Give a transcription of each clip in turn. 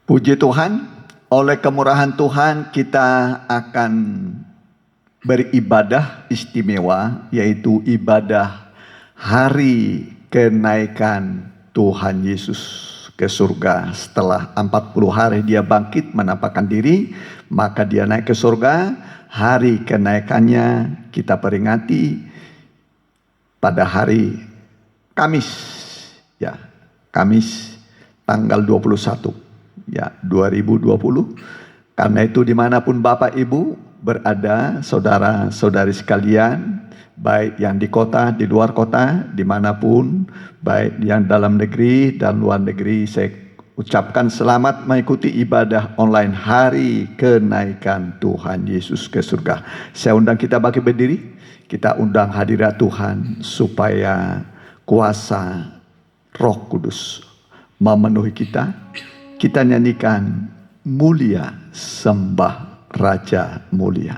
Puji Tuhan, oleh kemurahan Tuhan kita akan beribadah istimewa, yaitu ibadah hari kenaikan Tuhan Yesus ke surga. Setelah 40 hari dia bangkit menampakkan diri, maka dia naik ke surga. Hari kenaikannya kita peringati pada hari Kamis, ya, Kamis tanggal 21. Ya, 2020. Karena itu dimanapun Bapak Ibu berada, saudara-saudari sekalian, baik yang di kota, di luar kota, dimanapun, baik yang dalam negeri dan luar negeri, saya ucapkan selamat mengikuti ibadah online hari kenaikan Tuhan Yesus ke surga. Saya undang kita bangkit berdiri, kita undang hadirat Tuhan supaya kuasa Roh Kudus memenuhi kita. Kita nyanyikan mulia sembah Raja mulia.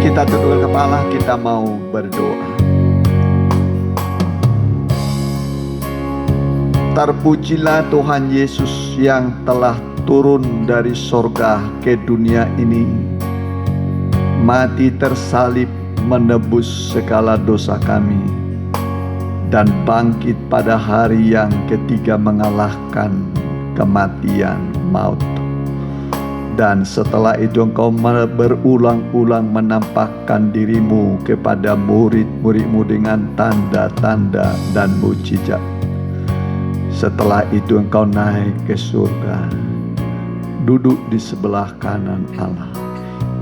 Kita tundukkan kepala, kita mau berdoa. Terpujilah Tuhan Yesus yang telah turun dari sorga ke dunia ini, mati tersalib menebus segala dosa kami, dan bangkit pada hari yang ketiga mengalahkan kematian, maut. Dan setelah itu Engkau berulang-ulang menampakkan dirimu kepada murid-murid-Mu dengan tanda-tanda dan mujizat. Setelah itu Engkau naik ke surga, duduk di sebelah kanan Allah.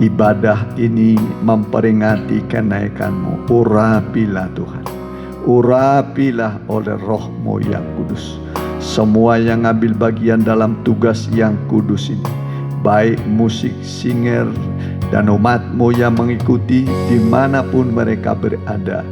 Ibadah ini memperingati kenaikan-Mu. Urapilah Tuhan, urapilah oleh Roh-Mu yang kudus semua yang ambil bagian dalam tugas yang kudus ini, baik musik, singer, dan umat-Mu yang mengikuti dimanapun mereka berada,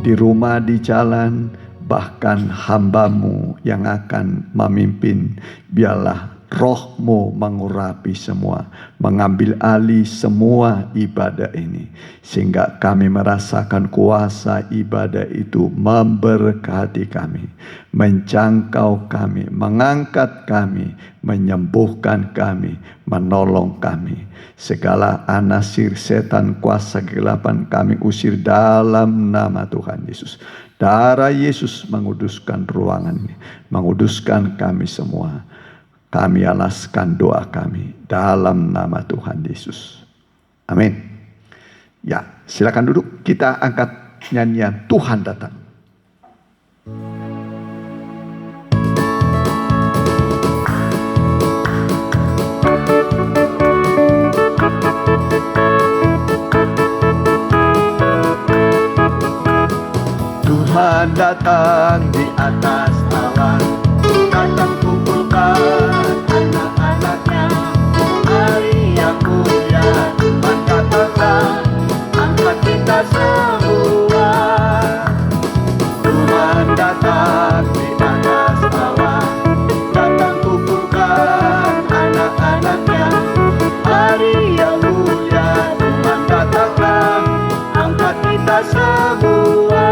di rumah, di jalan, bahkan hamba-Mu yang akan memimpin. Biarlah Roh-Mu mengurapi semua, mengambil alih semua ibadah ini, sehingga kami merasakan kuasa ibadah itu memberkati kami, menjangkau kami, mengangkat kami, menyembuhkan kami, menolong kami. Segala anasir setan, kuasa kegelapan kami usir dalam nama Tuhan Yesus. Darah Yesus menguduskan ruangan ini, menguduskan kami semua. Kami alaskan doa kami dalam nama Tuhan Yesus. Amin. Ya, silakan duduk. Kita angkat nyanyian Tuhan Datang. Tuhan datang di atas awan, datang kumpulkan anak-anaknya. Hari yang mulia Tuhan datanglah, angkat kita semua. Tuhan datang di atas awan, datang kumpulkan anak-anaknya. Hari yang mulia Tuhan datanglah, angkat kita semua.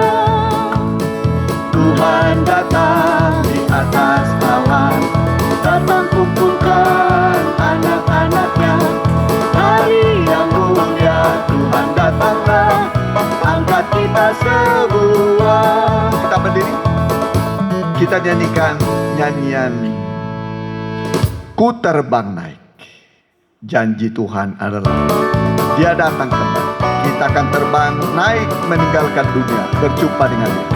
Tuhan datang di atas awan, datang kumpulkan anak-anaknya. Hari yang mulia Tuhan datanglah, angkat kita semua. Kita berdiri, kita nyanyikan nyanyian Ku Terbang Naik. Janji Tuhan adalah Dia datang kembali. Kita akan terbang naik meninggalkan dunia, berjumpa dengan Dia.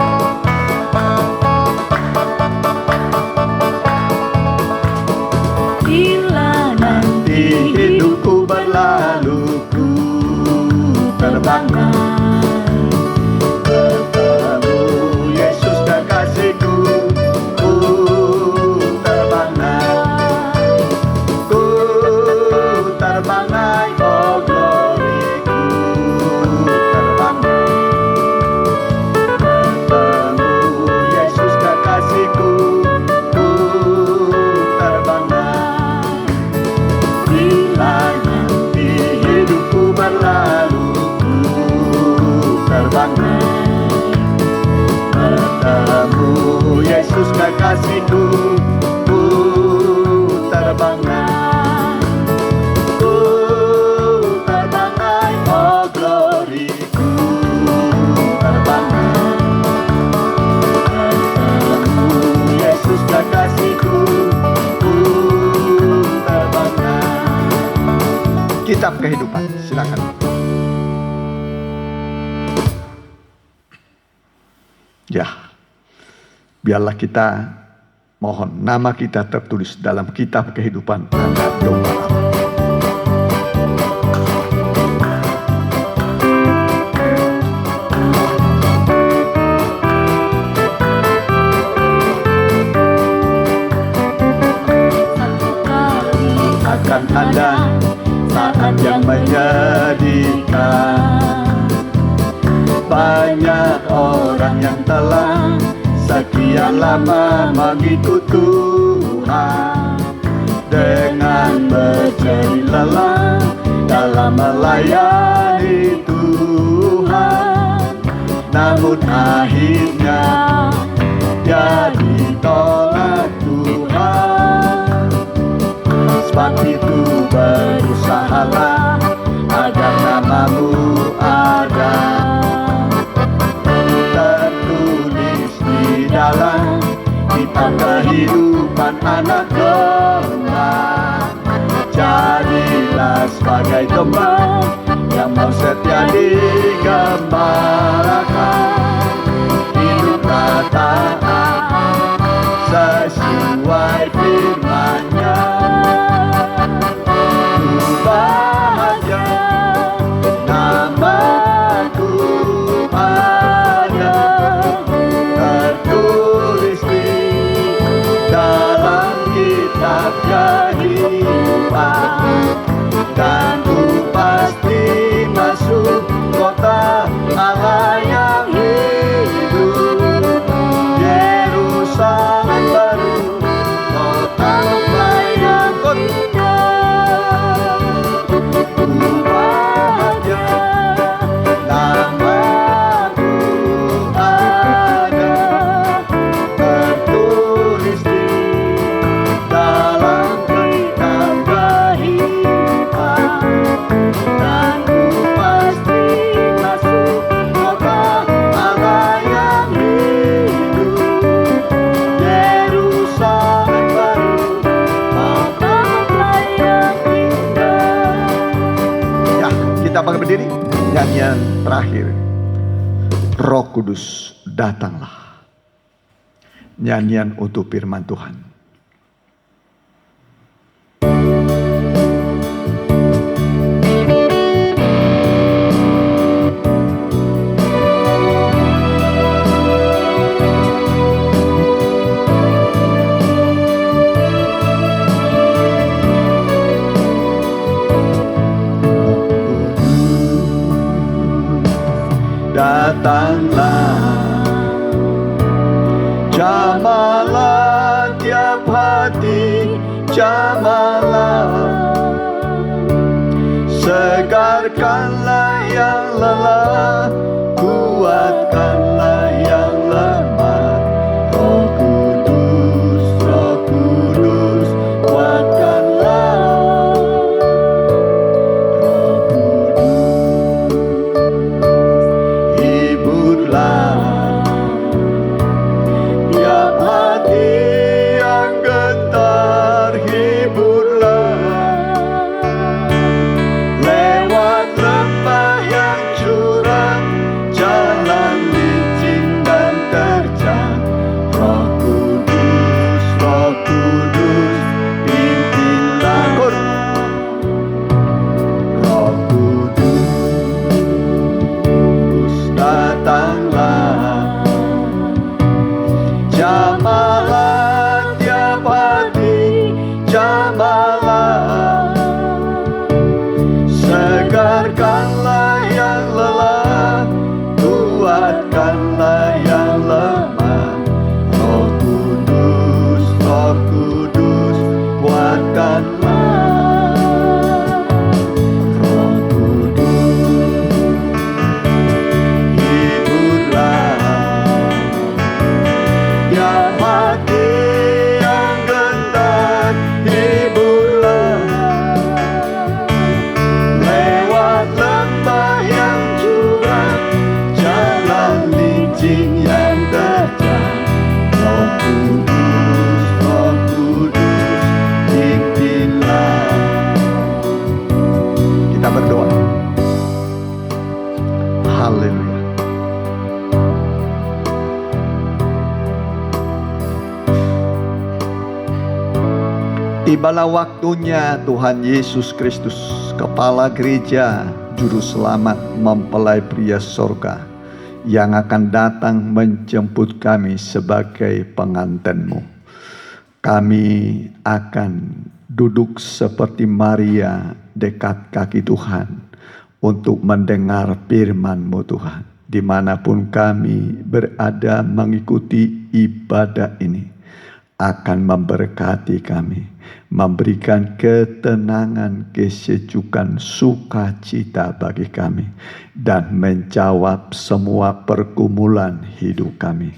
Bila nanti hidupku berlalu, ku terbang naik, bertemu Yesus kekasihku. Ku terbang naik, ku terbang naik, oh gloriku. Terbang naik, bertemu Yesus kekasihku. Ku terbang naik. Bila nanti hidupku berlalu, ku terbang naik, bertemu Yesus kekasihku. Ku terbang naik, ku terbang naik, oh gloriku. Terbang naik, bertemu Yesus kekasihku. Ku terbang naik. Kitab Kehidupan, silakan. Ya, biarlah kita mohon nama kita tertulis dalam kitab kehidupan anak domba Allah. Akan ada saat yang menyedihkan. Banyak orang yang telah sekian lama mengikut Tuhan, dengan berjerih lelah dalam melayani Tuhan. Namun akhirnya dia ditolak Tuhan. Sebab itu berusahalah agar namamu sebagai teman yang mau setia digembalakan. Hiduplah taat sesuai firman-Nya. Ku bahagia namaku ada tertulis di dalam kitab kehidupan, dan ku pasti masuk kota Allah yang hidup, Yerusalem baru, kota yang indah. Ku bahagia namaku ada tertulis di dalam kitab kehidupan, dan ku pasti masuk kota Allah yang hidup, Yerusalem baru, kota yang indah. Ya, kita pakai berdiri. Nyanyian terakhir, Roh Kudus datanglah. Nyanyian untuk firman Tuhan. Datanglah, jamalah tiap hati, jamalah, segarkanlah yang lelah, kuatkanlah yang lemah. Roh Kudus, Roh Kudus, kuatkanlah. Roh Kudus, hiburlah tiap hati yang gentar, hiburlah lewat lembah yang curam, jalan licin dan terjal. Roh Kudus, Roh Kudus, pimpinlah. Roh Kudus, datanglah, jamalah tiap hati, jamalah, segarkanlah yang lelah, kuatkanlah yang lemah. Roh Kudus, Roh Kudus, kuatkanlah. Roh Kudus, hiburlah tiap hati yang gentar, hiburlah lewat lembah yang curam, jalan licin yang terjal. Roh Kudus, Roh Kudus, pimpinlah. Kita berdoa. Haleluya. Tibalah waktunya Tuhan Yesus Kristus, Kepala Gereja, Juru Selamat, mempelai pria sorga, yang akan datang menjemput kami sebagai pengantin-Mu. Kami akan duduk seperti Maria dekat kaki Tuhan untuk mendengar firman-Mu Tuhan. Dimanapun kami berada mengikuti ibadah ini, akan memberkati kami, memberikan ketenangan, kesejukan, sukacita bagi kami, dan menjawab semua pergumulan hidup kami.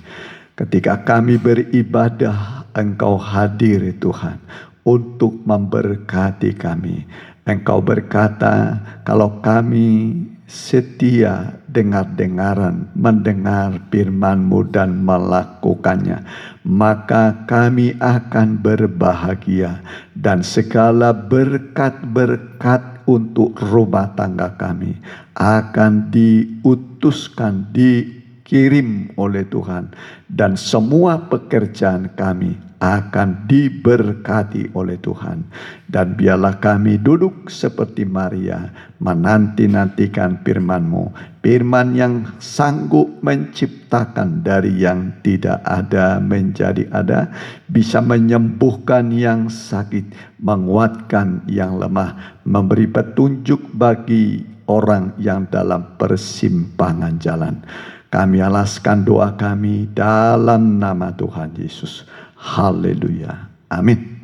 Ketika kami beribadah, Engkau hadir Tuhan untuk memberkati kami. Engkau berkata, kalau kami setia dengar-dengaran, mendengar firman-Mu dan melakukannya, maka kami akan berbahagia, dan segala berkat-berkat berkat untuk rumah tangga kami akan diutuskan, dikirim oleh Tuhan, dan semua pekerjaan kami akan diberkati oleh Tuhan. Dan biarlah kami duduk seperti Maria, menanti-nantikan firman-Mu, firman yang sanggup menciptakan dari yang tidak ada menjadi ada, bisa menyembuhkan yang sakit, menguatkan yang lemah, memberi petunjuk bagi orang yang dalam persimpangan jalan. Kami alaskan doa kami dalam nama Tuhan Yesus. Haleluya. Amin.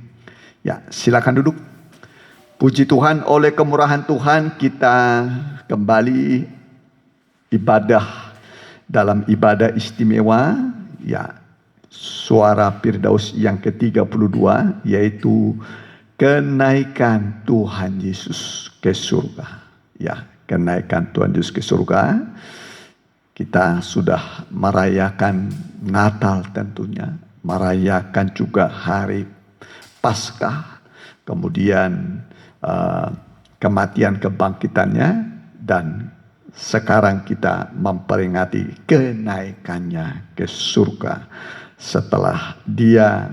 Ya, silakan duduk. Puji Tuhan, oleh kemurahan Tuhan kita kembali ibadah dalam ibadah istimewa, ya, suara Firdaus yang ke-32, yaitu kenaikan Tuhan Yesus ke surga. Ya, kenaikan Tuhan Yesus ke surga. Kita sudah merayakan Natal tentunya, merayakan juga hari Paskah, kemudian kematian kebangkitannya, dan sekarang kita memperingati kenaikannya ke surga setelah dia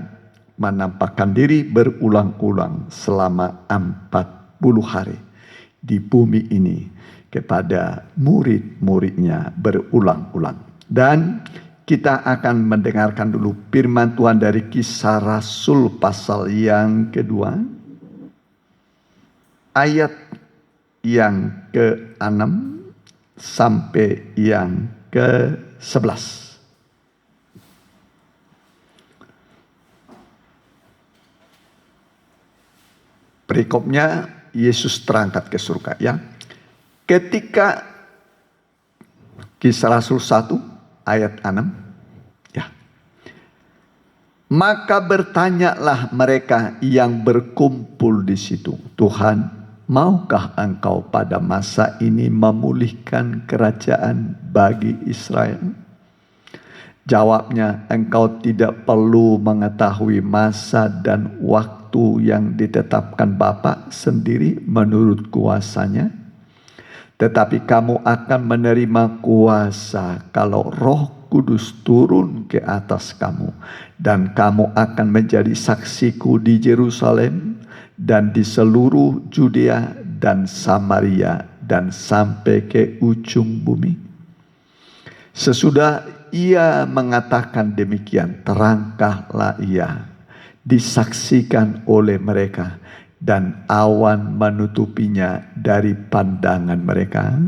menampakkan diri berulang-ulang selama 40 hari di bumi ini kepada murid-muridnya berulang-ulang. Dan kita akan mendengarkan dulu firman Tuhan dari Kisah Rasul pasal yang kedua, ayat yang ke-6 sampai yang ke-11. Perikopnya Yesus terangkat ke surga, ya. Ketika Kisah Rasul 1 ayat 6, ya. Maka bertanyalah mereka yang berkumpul di situ, Tuhan, maukah engkau pada masa ini memulihkan kerajaan bagi Israel? Jawabnya, engkau tidak perlu mengetahui masa dan waktu yang ditetapkan Bapa sendiri menurut kuasanya. Tetapi kamu akan menerima kuasa kalau Roh Kudus turun ke atas kamu. Dan kamu akan menjadi saksiku di Yerusalem dan di seluruh Judea dan Samaria dan sampai ke ujung bumi. Sesudah ia mengatakan demikian, terangkahlah ia, disaksikan oleh mereka, dan awan menutupinya dari pandangan mereka.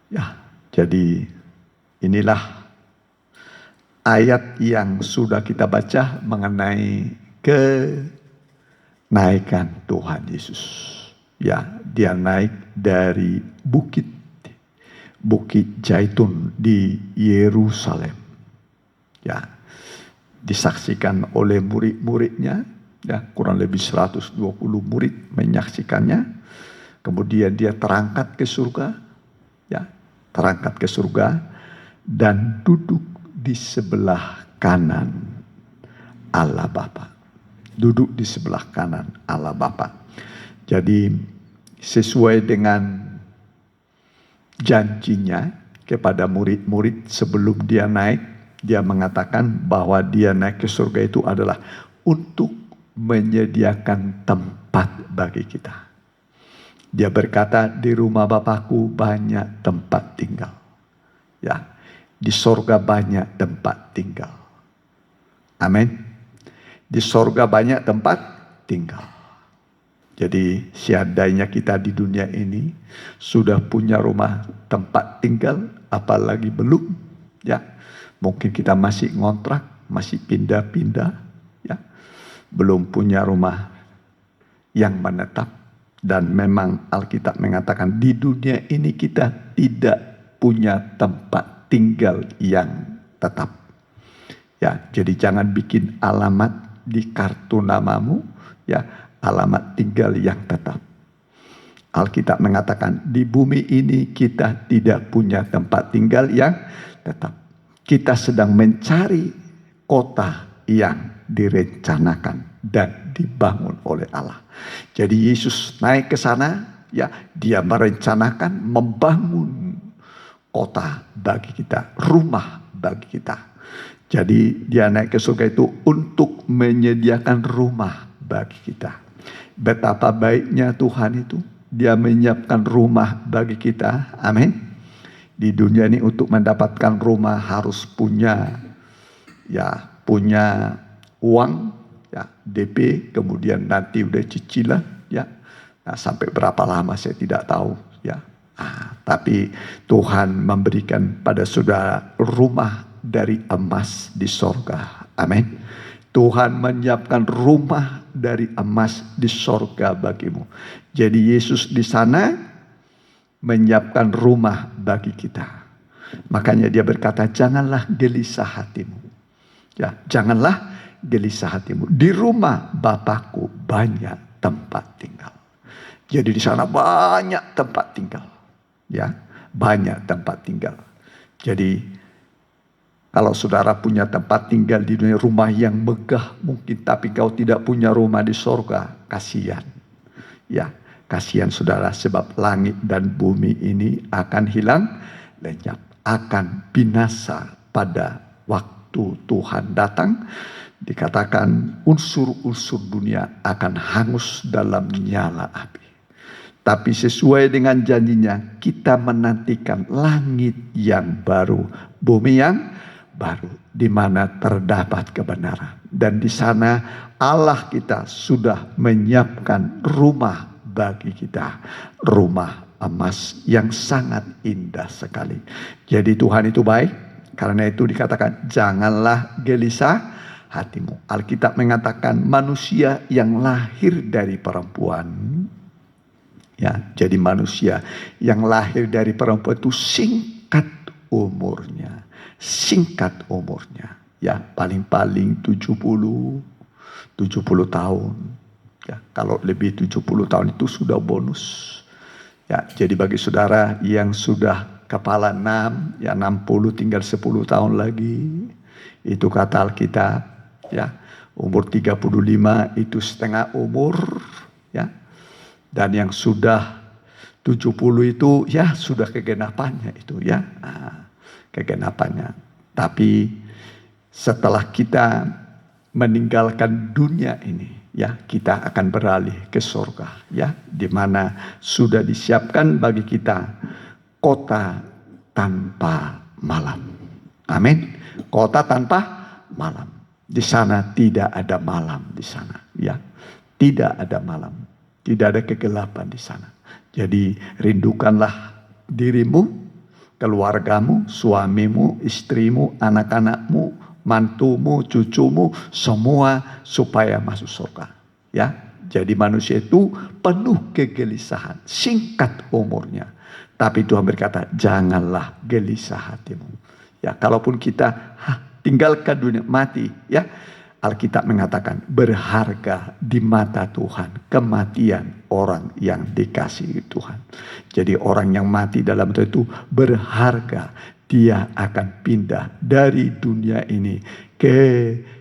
Ya, jadi inilah ayat yang sudah kita baca mengenai kenaikan Tuhan Yesus. Ya, dia naik dari Bukit Zaitun di Yerusalem. Ya, disaksikan oleh murid-muridnya, ya, kurang lebih 120 murid menyaksikannya. Kemudian dia terangkat ke surga, ya, terangkat ke surga dan duduk di sebelah kanan Allah Bapa. Duduk di sebelah kanan Allah Bapa. Jadi sesuai dengan janjinya kepada murid-murid sebelum dia naik, dia mengatakan bahwa dia naik ke surga itu adalah untuk menyediakan tempat bagi kita. Dia berkata, di rumah Bapakku banyak tempat tinggal. Ya, di sorga banyak tempat tinggal. Amin. Di sorga banyak tempat tinggal. Jadi seandainya kita di dunia ini sudah punya rumah tempat tinggal, apalagi belum, ya, mungkin kita masih ngontrak, masih pindah-pindah, ya, belum punya rumah yang menetap. Dan memang Alkitab mengatakan di dunia ini kita tidak punya tempat tinggal yang tetap. Ya, jadi jangan bikin alamat di kartu namamu, ya, alamat tinggal yang tetap. Alkitab mengatakan di bumi ini kita tidak punya tempat tinggal yang tetap. Kita sedang mencari kota yang direncanakan. dan dibangun oleh Allah. Jadi Yesus naik ke sana, ya, dia merencanakan membangun kota bagi kita, rumah bagi kita. Jadi dia naik ke surga itu untuk menyediakan rumah bagi kita. Betapa baiknya Tuhan itu, dia menyiapkan rumah bagi kita. Amin. Di dunia ini untuk mendapatkan rumah harus punya uang, ya, DP, kemudian nanti udah cicilan, ya. Nah, sampai berapa lama saya tidak tahu, ya. Tapi Tuhan memberikan pada saudara rumah dari emas di sorga. Amin. Tuhan menyiapkan rumah dari emas di sorga bagimu. Jadi Yesus di sana menyiapkan rumah bagi kita. Makanya dia berkata, janganlah gelisah hatimu. Ya, janganlah gelisah hatimu. Di rumah Bapakku banyak tempat tinggal. Jadi di sana banyak tempat tinggal. Ya, banyak tempat tinggal. Jadi kalau saudara punya tempat tinggal di dunia, rumah yang megah mungkin, tapi kau tidak punya rumah di sorga, kasihan. Ya, kasihan saudara, sebab langit dan bumi ini akan hilang lenyap, akan binasa pada waktu Tuhan datang. Dikatakan unsur-unsur dunia akan hangus dalam nyala api. Tapi sesuai dengan janjinya, kita menantikan langit yang baru, bumi yang baru, di mana terdapat kebenaran. Dan di sana Allah kita sudah menyiapkan rumah bagi kita, rumah emas yang sangat indah sekali. Jadi Tuhan itu baik, karena itu dikatakan janganlah gelisah hatimu. Alkitab mengatakan manusia yang lahir dari perempuan, ya, jadi manusia yang lahir dari perempuan itu singkat umurnya. Singkat umurnya. Ya, paling-paling 70 tahun. Ya, kalau lebih 70 tahun itu sudah bonus. Ya, jadi bagi saudara yang sudah kepala 6, ya 60 tinggal 10 tahun lagi. Itu kata Alkitab, ya. Umur 35 itu setengah umur, ya. Dan yang sudah 70 itu ya sudah kegenapannya itu, ya. Kegenapannya. Tapi setelah kita meninggalkan dunia ini, ya, kita akan beralih ke surga, ya, di mana sudah disiapkan bagi kita kota tanpa malam. Amin. Kota tanpa malam. Di sana tidak ada malam di sana, ya. Tidak ada malam. Tidak ada kegelapan di sana. Jadi rindukanlah dirimu, keluargamu, suamimu, istrimu, anak-anakmu, mantumu, cucumu, semua supaya masuk surga. Ya, jadi manusia itu penuh kegelisahan, singkat umurnya. Tapi Tuhan berkata, janganlah gelisah hatimu. Ya, kalaupun kita tinggalkan dunia, mati, ya, Alkitab mengatakan berharga di mata Tuhan kematian orang yang dikasihi Tuhan. Jadi orang yang mati dalam itu berharga. Dia akan pindah dari dunia ini ke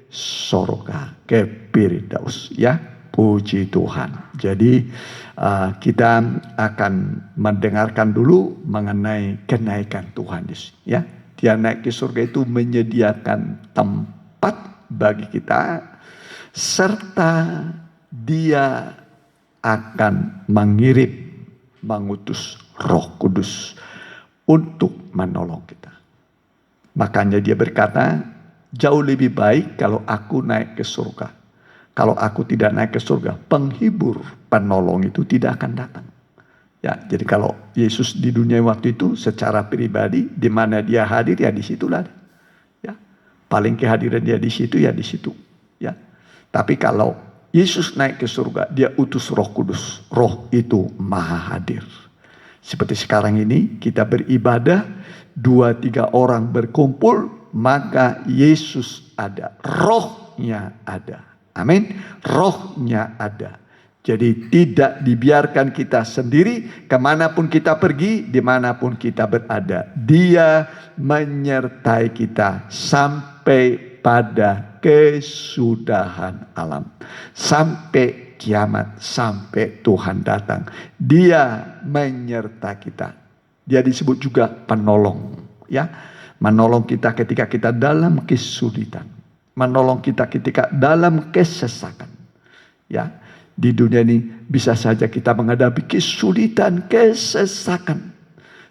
sorga, ke Firdaus, ya. Puji Tuhan. Jadi kita akan mendengarkan dulu mengenai kenaikan Tuhan Yesus, ya. Dia naik ke surga itu menyediakan tempat bagi kita, serta dia akan mengutus Roh Kudus untuk menolong kita. Makanya dia berkata, jauh lebih baik kalau aku naik ke surga. Kalau aku tidak naik ke surga, penghibur, penolong itu tidak akan datang. Ya, jadi kalau Yesus di dunia waktu itu secara pribadi, di mana dia hadir, ya di situlah. Ya, paling kehadiran dia di situ, ya di situ. Ya, tapi kalau Yesus naik ke surga, dia utus Roh Kudus. Roh itu maha hadir. Seperti sekarang ini kita beribadah, 2-3 orang berkumpul, maka Yesus ada, rohnya ada. Amin. Rohnya ada. Jadi tidak dibiarkan kita sendiri, kemanapun kita pergi, dimanapun kita berada. Dia menyertai kita sampai pada kesudahan alam. Sampai kiamat, sampai Tuhan datang. Dia menyertai kita. Dia disebut juga penolong. Ya, menolong kita ketika kita dalam kesulitan. Menolong kita ketika dalam kesesakan. Ya, di dunia ini bisa saja kita menghadapi kesulitan, kesesakan.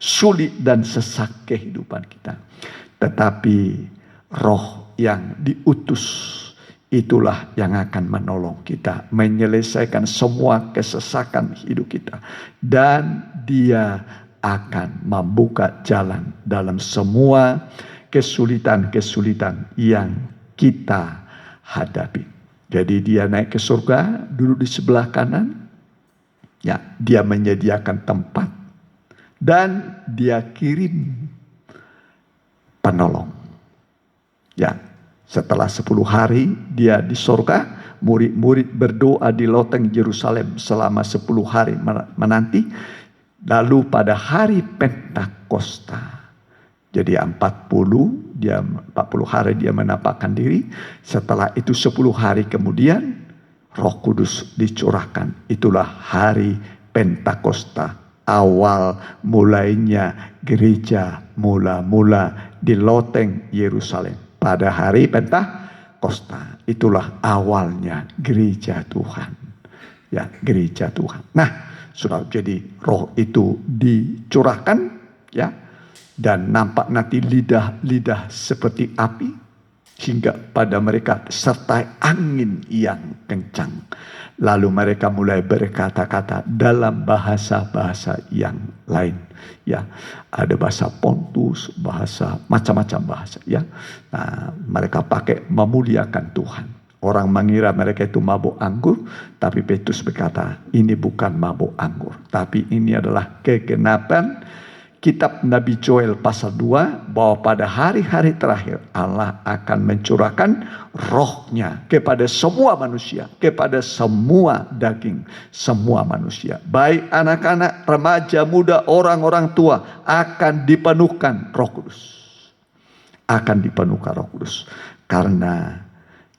Sulit dan sesak kehidupan kita. Tetapi roh yang diutus itulah yang akan menolong kita menyelesaikan semua kesesakan hidup kita. Dan dia akan membuka jalan dalam semua kesulitan-kesulitan yang kita hadapi. Jadi dia naik ke surga, duduk di sebelah kanan. Ya, dia menyediakan tempat. Dan dia kirim penolong. Ya, setelah 10 hari dia di surga, murid-murid berdoa di loteng Yerusalem selama 10 hari menanti. Lalu pada hari Pentakosta, jadi 40 hari dia menampakkan diri. Setelah itu 10 hari kemudian Roh Kudus dicurahkan. Itulah hari Pentakosta. Awal mulainya gereja mula-mula di loteng Yerusalem. Pada hari Pentakosta. Itulah awalnya gereja Tuhan. Ya, gereja Tuhan. Nah, sudah jadi roh itu dicurahkan. Ya, dan nampak nanti lidah-lidah seperti api. Hingga pada mereka sertai angin yang kencang. Lalu mereka mulai berkata-kata dalam bahasa-bahasa yang lain. Ya, ada bahasa Pontus, bahasa macam-macam bahasa. Ya, nah, mereka pakai memuliakan Tuhan. Orang mengira mereka itu mabuk anggur, tapi Petrus berkata, ini bukan mabuk anggur, tapi ini adalah kegenapan Kitab Nabi Joel pasal 2 bahwa pada hari-hari terakhir Allah akan mencurahkan rohnya kepada semua manusia, kepada semua daging, semua manusia. Baik anak-anak, remaja, muda, orang-orang tua akan dipenuhkan Roh Kudus. Akan dipenuhkan Roh Kudus. Karena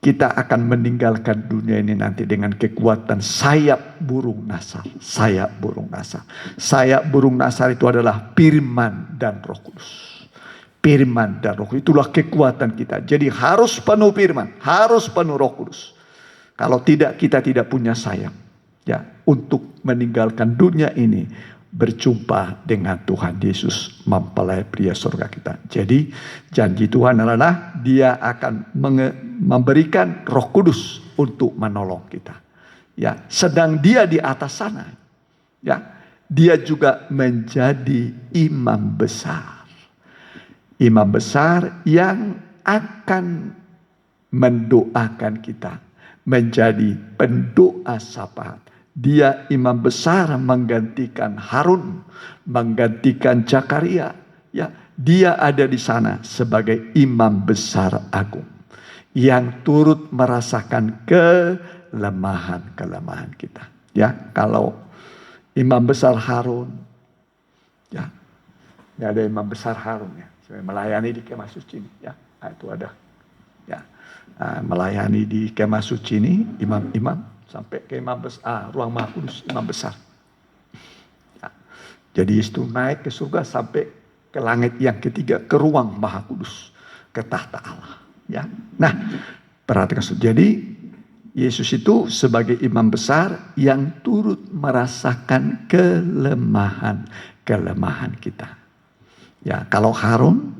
kita akan meninggalkan dunia ini nanti dengan kekuatan sayap burung nasar. Sayap burung nasar. Sayap burung nasar itu adalah firman dan Roh Kudus. Firman dan Roh Kudus. Itulah kekuatan kita. Jadi harus penuh firman. Harus penuh Roh Kudus. Kalau tidak, kita tidak punya sayap. Ya, untuk meninggalkan dunia ini. Berjumpa dengan Tuhan Yesus mempelai pria surga kita. Jadi janji Tuhan adalah dia akan memberikan Roh Kudus untuk menolong kita. Ya, sedang dia di atas sana. Ya, dia juga menjadi imam besar. Imam besar yang akan mendoakan kita menjadi pendoa syafaat. Dia imam besar menggantikan Harun, menggantikan Zakaria. Ya, dia ada di sana sebagai imam besar agung yang turut merasakan kelemahan-kelemahan kita. Ya, kalau imam besar Harun, ya, ini ada imam besar Harun ya, melayani di kemah suci ini. Ya, nah, itu ada. Ya, melayani di kemah suci ini imam-imam. Sampai ke imam besar, ruang Maha Kudus, imam besar. Ya. Jadi itu naik ke surga sampai ke langit yang ketiga, ke ruang Maha Kudus, ke tahta Allah. Ya. Nah, perhatikan. Jadi Yesus itu sebagai imam besar yang turut merasakan kelemahan kita. Ya, kalau Harun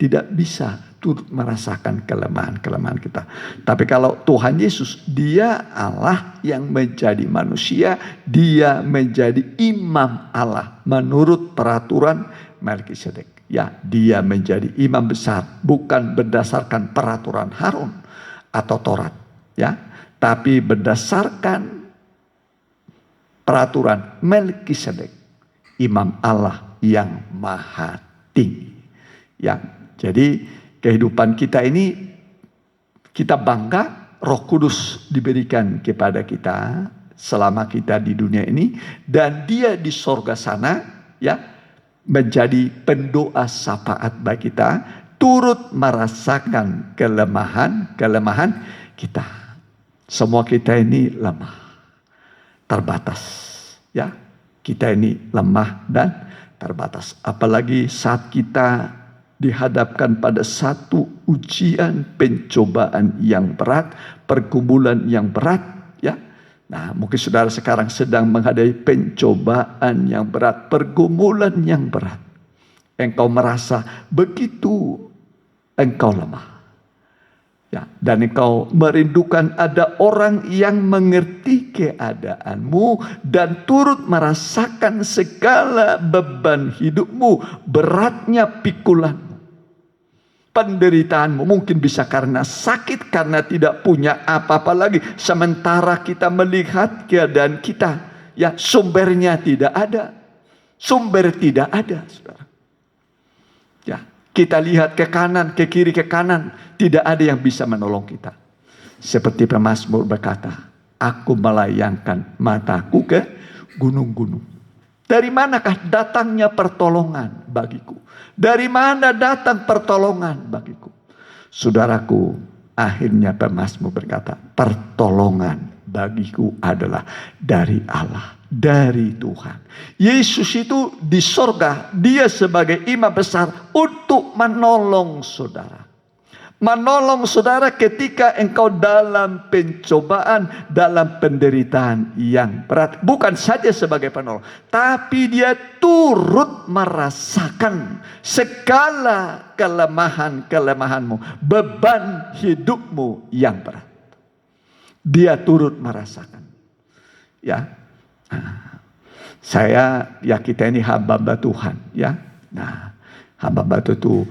tidak bisa turut merasakan kelemahan-kelemahan kita. Tapi kalau Tuhan Yesus, dia Allah yang menjadi manusia, dia menjadi imam Allah menurut peraturan Melkisedek. Ya, dia menjadi imam besar bukan berdasarkan peraturan Harun atau Taurat, ya, tapi berdasarkan peraturan Melkisedek, imam Allah yang maha tinggi. Ya, jadi kehidupan kita ini, kita bangga Roh Kudus diberikan kepada kita selama kita di dunia ini. Dan dia di sorga sana, ya, menjadi pendoa syafaat bagi kita. turut merasakan kelemahan kita. Semua kita ini lemah, terbatas. Ya, kita ini lemah dan terbatas. Apalagi saat kita dihadapkan pada satu ujian, pencobaan yang berat, pergumulan yang berat, ya. Nah, mungkin saudara sekarang sedang menghadapi pencobaan yang berat, pergumulan yang berat. Engkau merasa begitu engkau lemah. Ya, dan engkau merindukan ada orang yang mengerti keadaanmu dan turut merasakan segala beban hidupmu, beratnya pikulanmu, penderitaanmu. Mungkin bisa karena sakit, karena tidak punya apa-apa lagi. Sementara kita melihat keadaan kita, ya, sumbernya tidak ada. Sumber tidak ada, saudara. Ya, kita lihat ke kanan, ke kiri, ke kanan, tidak ada yang bisa menolong kita. Seperti pemazmur berkata, aku melayangkan mataku ke gunung-gunung. Dari manakah datangnya pertolongan bagiku? Dari mana datang pertolongan bagiku? Saudaraku, akhirnya pemazmur berkata, pertolongan bagiku adalah dari Allah, dari Tuhan. Yesus itu di sorga, dia sebagai imam besar untuk menolong saudara. Menolong saudara ketika engkau dalam pencobaan, dalam penderitaan yang berat. Bukan saja sebagai penolong, tapi dia turut merasakan segala kelemahan-kelemahanmu, beban hidupmu yang berat. Dia turut merasakan. Ya, kita ini hamba Tuhan, ya. Nah, hamba itu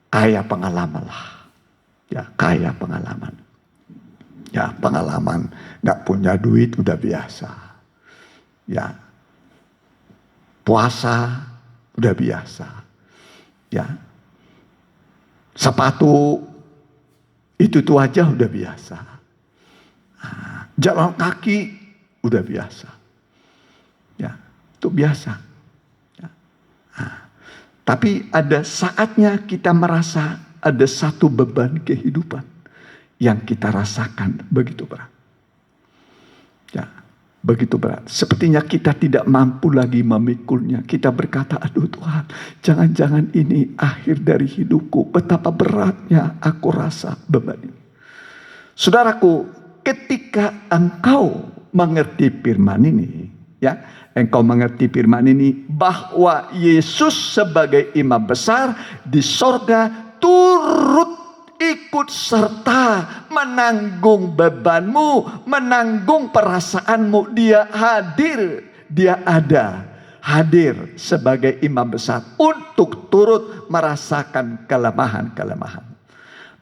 kaya pengalaman lah. Ya, kaya pengalaman. Ya, pengalaman nggak punya duit udah biasa. Ya, puasa udah biasa. Ya, sepatu itu aja udah biasa. Jalan kaki udah biasa. Ya, itu biasa. Ya. Tapi ada saatnya kita merasa ada satu beban kehidupan yang kita rasakan begitu berat. Ya, begitu berat. Sepertinya kita tidak mampu lagi memikulnya. Kita berkata, aduh Tuhan, jangan-jangan ini akhir dari hidupku. Betapa beratnya aku rasa beban ini. Saudaraku, ketika engkau mengerti firman ini, ya, engkau mengerti firman ini bahwa Yesus sebagai imam besar di sorga turut ikut serta menanggung bebanmu, menanggung perasaanmu. Dia hadir, dia ada, hadir sebagai imam besar untuk turut merasakan kelemahan-kelemahan.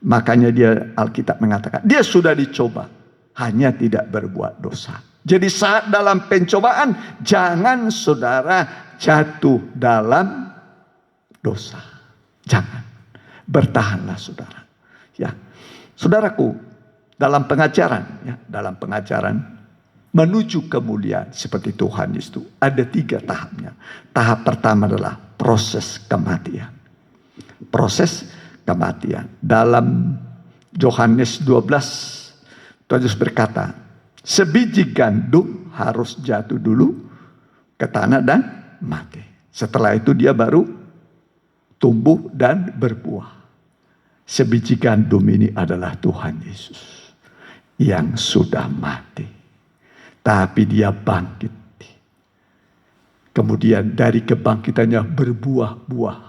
Makanya dia, Alkitab mengatakan, dia sudah dicoba, hanya tidak berbuat dosa. Jadi saat dalam pencobaan, jangan saudara jatuh dalam dosa. Jangan. Bertahanlah saudara. Ya, saudaraku, dalam pengajaran menuju kemuliaan seperti Tuhan Yesus, ada 3 tahapnya. Tahap pertama adalah proses kematian. Proses kematian. Dalam Yohanes 12, Tuhan Yesus berkata, sebiji gandum harus jatuh dulu ke tanah dan mati. Setelah itu dia baru tumbuh dan berbuah. Sebiji gandum ini adalah Tuhan Yesus yang sudah mati, tapi dia bangkit. Kemudian dari kebangkitannya berbuah-buah.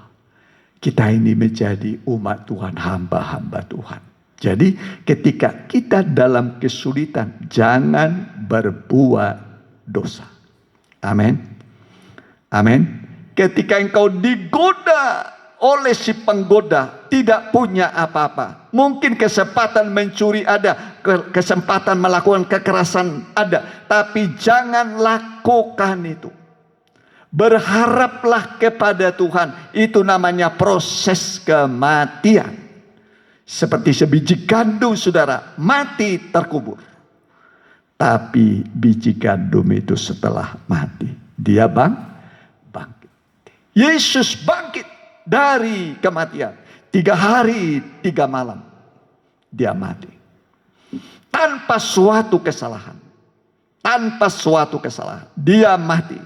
Kita ini menjadi umat Tuhan, hamba-hamba Tuhan. Jadi ketika kita dalam kesulitan, jangan berbuat dosa. Amin. Amin. Ketika engkau digoda oleh si penggoda, tidak punya apa-apa. Mungkin kesempatan mencuri ada, kesempatan melakukan kekerasan ada, tapi jangan lakukan itu. Berharaplah kepada Tuhan. Itu namanya proses kematian. Seperti sebiji gandum saudara, mati terkubur. Tapi biji gandum itu setelah mati, dia bangkit. Yesus bangkit dari kematian. 3 hari 3 malam dia mati. Tanpa suatu kesalahan. Tanpa suatu kesalahan. Dia mati.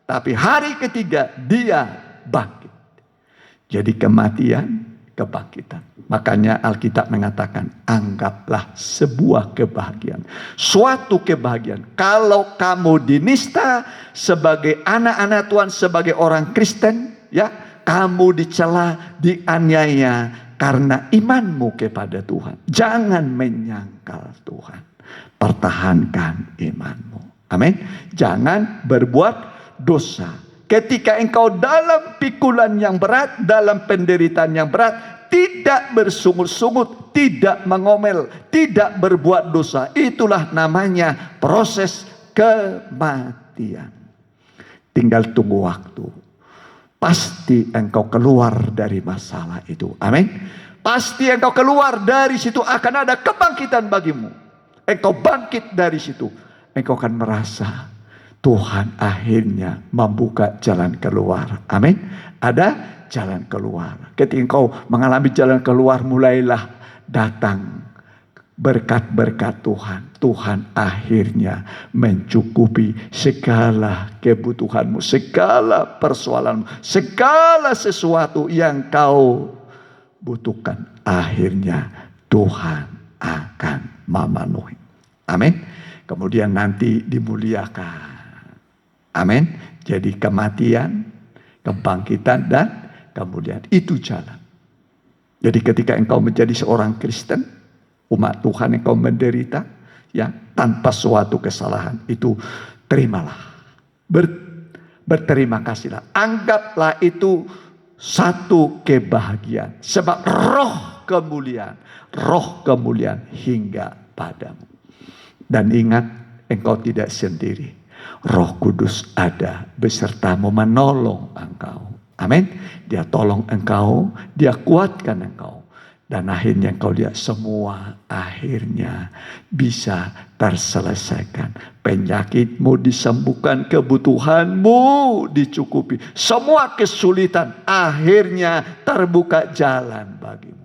Tapi hari ketiga dia bangkit. Jadi kematian, kebangkitan. Makanya Alkitab mengatakan, anggaplah sebuah kebahagiaan. Suatu kebahagiaan. Kalau kamu dinista sebagai anak-anak Tuhan, sebagai orang Kristen, ya, kamu dicela, dianiaya karena imanmu kepada Tuhan. Jangan menyangkal Tuhan. Pertahankan imanmu. Amin. Jangan berbuat dosa. Ketika engkau dalam pikulan yang berat, dalam penderitaan yang berat, tidak bersungut-sungut, tidak mengomel, tidak berbuat dosa. Itulah namanya proses kematian. Tinggal tunggu waktu. Pasti engkau keluar dari masalah itu. Amin. Pasti engkau keluar dari situ, akan ada kebangkitan bagimu. Engkau bangkit dari situ. Engkau akan merasa Tuhan akhirnya membuka jalan keluar. Amin. Ada jalan keluar. Ketika engkau mengalami jalan keluar, mulailah datang berkat-berkat Tuhan. Tuhan akhirnya mencukupi segala kebutuhanmu, segala persoalanmu, segala sesuatu yang kau butuhkan. Akhirnya Tuhan akan memenuhi. Amin. Kemudian nanti dimuliakan. Amin. Jadi kematian, kebangkitan, dan kemudian itu jalan. Jadi ketika engkau menjadi seorang Kristen, umat Tuhan, engkau menderita, ya, tanpa suatu kesalahan, itu terimalah. Berterima kasihlah. Anggaplah itu satu kebahagiaan. Sebab roh kemuliaan hingga padamu. Dan ingat, engkau tidak sendiri. Roh Kudus ada besertamu menolong engkau. Amin. Dia tolong engkau, dia kuatkan engkau. Dan akhirnya engkau lihat semua akhirnya bisa terselesaikan. Penyakitmu disembuhkan, kebutuhanmu dicukupi. Semua kesulitan akhirnya terbuka jalan bagimu.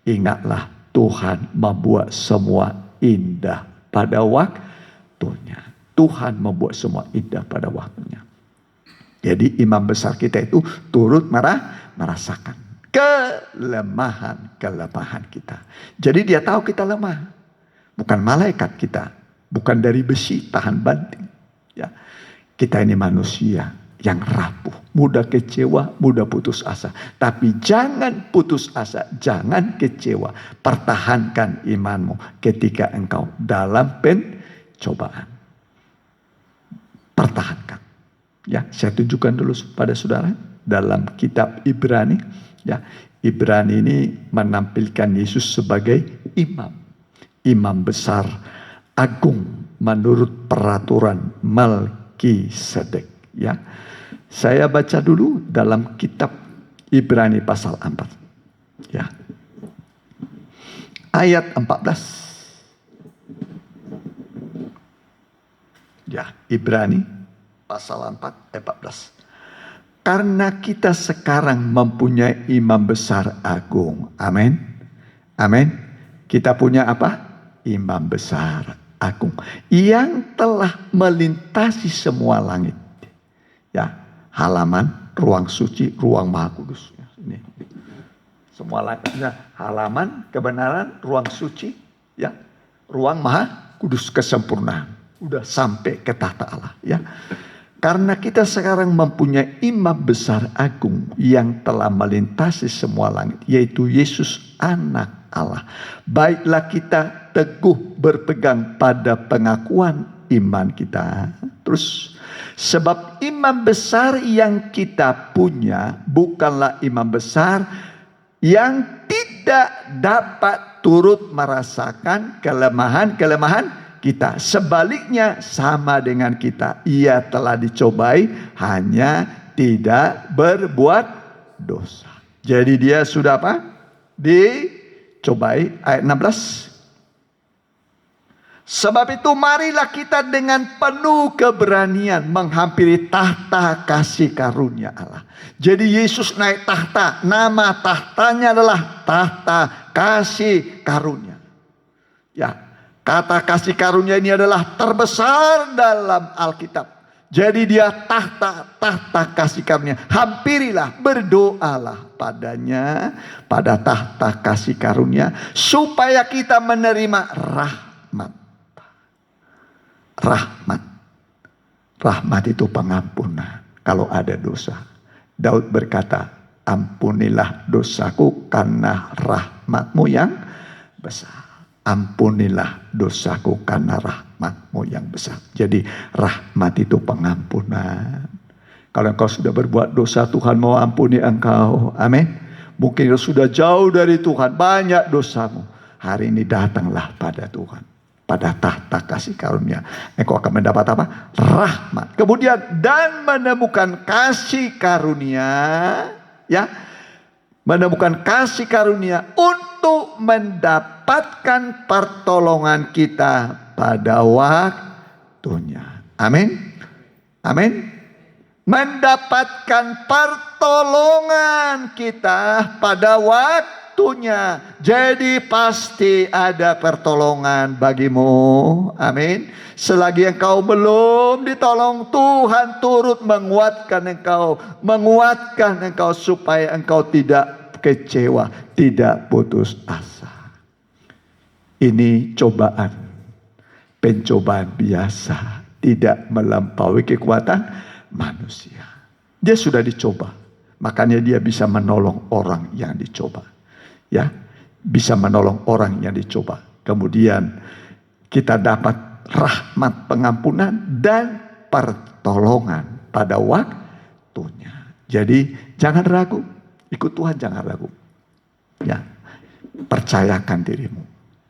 Ingatlah, Tuhan membuat semua indah pada waktunya. Tuhan membuat semua indah pada waktunya. Jadi imam besar kita itu turut merasakan kelemahan kita. Jadi dia tahu kita lemah. Bukan malaikat kita. Bukan dari besi tahan banting. Ya. Kita ini manusia yang rapuh. Mudah kecewa, mudah putus asa. Tapi jangan putus asa. Jangan kecewa. Pertahankan imanmu ketika engkau dalam pencobaan. Pertahankan. Ya, saya tunjukkan dulu pada saudara dalam kitab Ibrani. Ya, Ibrani ini menampilkan Yesus sebagai imam besar agung menurut peraturan Melkisedek. Ya, saya baca dulu dalam kitab Ibrani pasal 4. Ya, ayat 14. Ya, Ibrani pasal 4 ayat 14. Karena kita sekarang mempunyai imam besar agung. Amin. Amin. Kita punya apa? Imam besar agung. Yang telah melintasi semua langit. Ya, halaman, ruang suci, ruang maha kudus. Ini. Semua langit. Halaman, kebenaran, ruang suci. Ya, ruang maha kudus, kesempurnaan. Udah sampai ke tahta Allah, ya. Karena kita sekarang mempunyai imam besar agung yang telah melintasi semua langit, yaitu Yesus anak Allah. Baiklah kita teguh berpegang pada pengakuan iman kita. Terus, sebab imam besar yang kita punya bukanlah imam besar yang tidak dapat turut merasakan kelemahan kita. Sebaliknya sama dengan kita. Ia telah dicobai, hanya tidak berbuat dosa. Jadi dia sudah apa? Dicobai. Ayat 16. Sebab itu marilah kita dengan penuh keberanian menghampiri tahta kasih karunia Allah. Jadi Yesus naik tahta, nama tahtanya adalah tahta kasih karunia. Ya, kata kasih karunia ini adalah terbesar dalam Alkitab. Jadi dia tahta kasih karunia. Hampirilah, berdoalah padanya, pada tahta kasih karunia, supaya kita menerima rahmat. Rahmat itu pengampunan kalau ada dosa. Daud berkata, ampunilah dosaku karena rahmatmu yang besar. Ampunilah dosaku karena rahmatmu yang besar. Jadi rahmat itu pengampunan. Kalau engkau sudah berbuat dosa, Tuhan mau ampuni engkau. Amin. Mungkin sudah jauh dari Tuhan, banyak dosamu. Hari ini datanglah pada Tuhan, pada tahta kasih karunia. Engkau akan mendapat apa? Rahmat. Kemudian dan menemukan kasih karunia, ya. Menemukan kasih karunia untuk mendapatkan pertolongan kita pada waktunya. Amin. Amin. Mendapatkan pertolongan kita pada waktunya. Jadi pasti ada pertolongan bagimu. Amin. Selagi engkau belum ditolong, Tuhan turut menguatkan engkau supaya engkau tidak kecewa, tidak putus asa. Ini pencobaan biasa, tidak melampaui kekuatan manusia. Dia sudah dicoba, makanya dia bisa menolong orang yang dicoba. Ya, bisa menolong orang yang dicoba. Kemudian kita dapat rahmat pengampunan dan pertolongan pada waktunya. Jadi jangan ragu, ikut Tuhan, jangan ragu. Ya, percayakan dirimu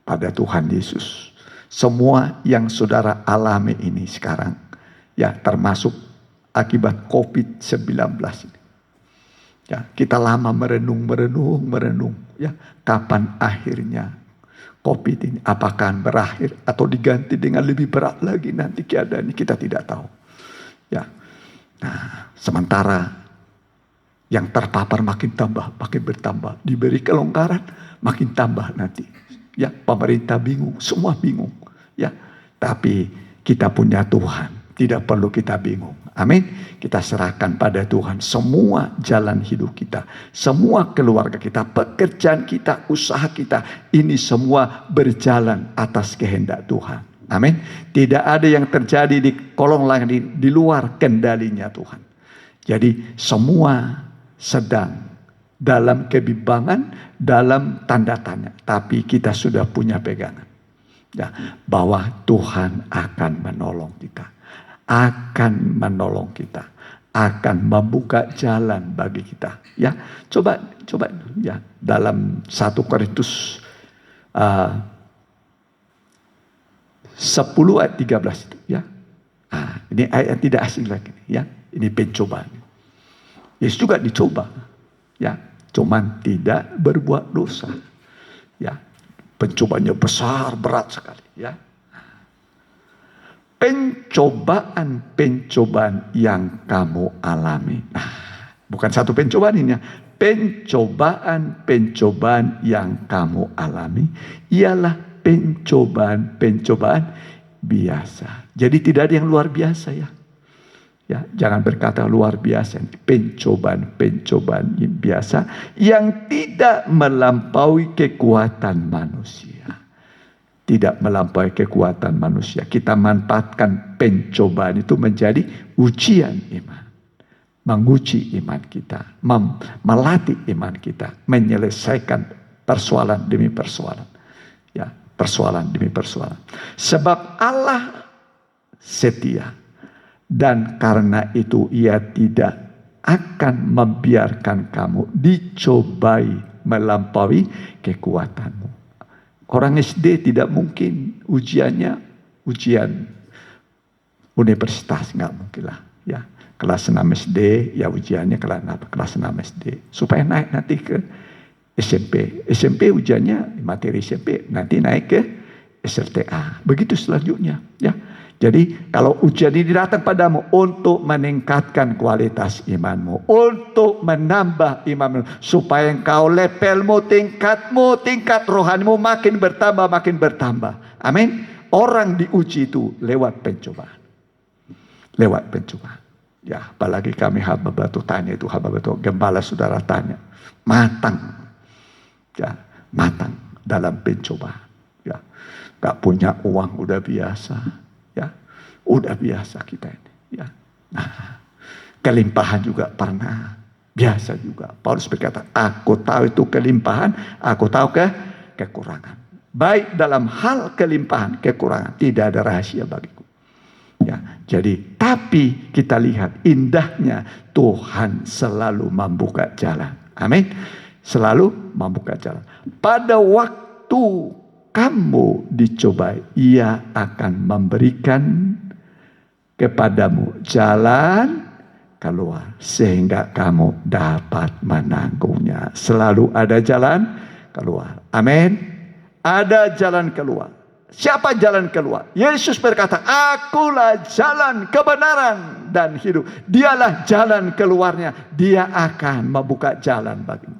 pada Tuhan Yesus. Semua yang saudara alami ini sekarang, ya, termasuk akibat COVID-19 ini. Ya, kita lama merenung, ya, kapan akhirnya COVID ini, apakah berakhir atau diganti dengan lebih berat lagi nanti keadaan ini, kita tidak tahu. Ya, nah, sementara yang terpapar makin bertambah, diberi kelonggaran makin tambah nanti. Ya, pemerintah bingung, semua bingung. Ya, tapi kita punya Tuhan, tidak perlu kita bingung. Amin. Kita serahkan pada Tuhan semua jalan hidup kita, semua keluarga kita, pekerjaan kita, usaha kita, ini semua berjalan atas kehendak Tuhan. Amin. Tidak ada yang terjadi di kolong langit di luar kendalinya Tuhan. Jadi semua sedang dalam kebimbangan, dalam tanda tanya, tapi kita sudah punya pegangan, ya, bahwa Tuhan akan menolong kita. Akan menolong kita, akan membuka jalan bagi kita. Ya, coba ya, dalam 1 Korintus 10 ayat 13 itu, ya. Ini ayat yang tidak asing lagi, ya. Ini pencobaan. Yesus juga dicoba, ya, cuman tidak berbuat dosa. Ya, pencobanya besar, berat sekali, ya. Pencobaan yang kamu alami. Nah, bukan satu pencobaan ini ya. Pencobaan yang kamu alami ialah pencobaan biasa. Jadi tidak ada yang luar biasa ya. Ya, jangan berkata luar biasa. Pencobaan yang biasa yang tidak melampaui kekuatan manusia. Tidak melampaui kekuatan manusia. Kita manfaatkan pencobaan itu menjadi ujian iman. Menguji iman kita. Melatih iman kita. Menyelesaikan persoalan demi persoalan. Ya, persoalan demi persoalan. Sebab Allah setia. Dan karena itu ia tidak akan membiarkan kamu dicobai melampaui kekuatanmu. Orang SD tidak mungkin ujian universitas, nggak mungkin lah. Ya, kelas 6 SD, ya ujiannya kelas 6 SD. Supaya naik nanti ke SMP. SMP ujiannya materi SMP, nanti naik ke SLTA. Begitu selanjutnya, ya. Jadi kalau ujian ini datang padamu untuk meningkatkan kualitas imanmu, untuk menambah imanmu, supaya engkau levelmu, tingkat rohanimu makin bertambah. Amin. Orang diuji itu lewat pencobaan. Lewat pencobaan. Ya, apalagi kami hamba batu tanya itu, hamba batu gembala saudara tanya, matang. Ya, matang dalam pencobaan. Ya, gak punya uang udah biasa. Ya, udah biasa kita ini. Ya, nah, kelimpahan juga pernah, biasa juga. Paulus berkata, aku tahu itu kelimpahan, aku tahu kekurangan. Baik dalam hal kelimpahan, kekurangan, tidak ada rahasia bagiku. Ya, jadi tapi kita lihat indahnya Tuhan selalu membuka jalan. Amin. Selalu membuka jalan. Pada waktu kamu dicobai, Ia akan memberikan kepadamu jalan keluar sehingga kamu dapat menanggungnya. Selalu ada jalan keluar. Amin. Ada jalan keluar. Siapa jalan keluar? Yesus berkata, akulah jalan kebenaran dan hidup. Dialah jalan keluarnya. Dia akan membuka jalan bagimu.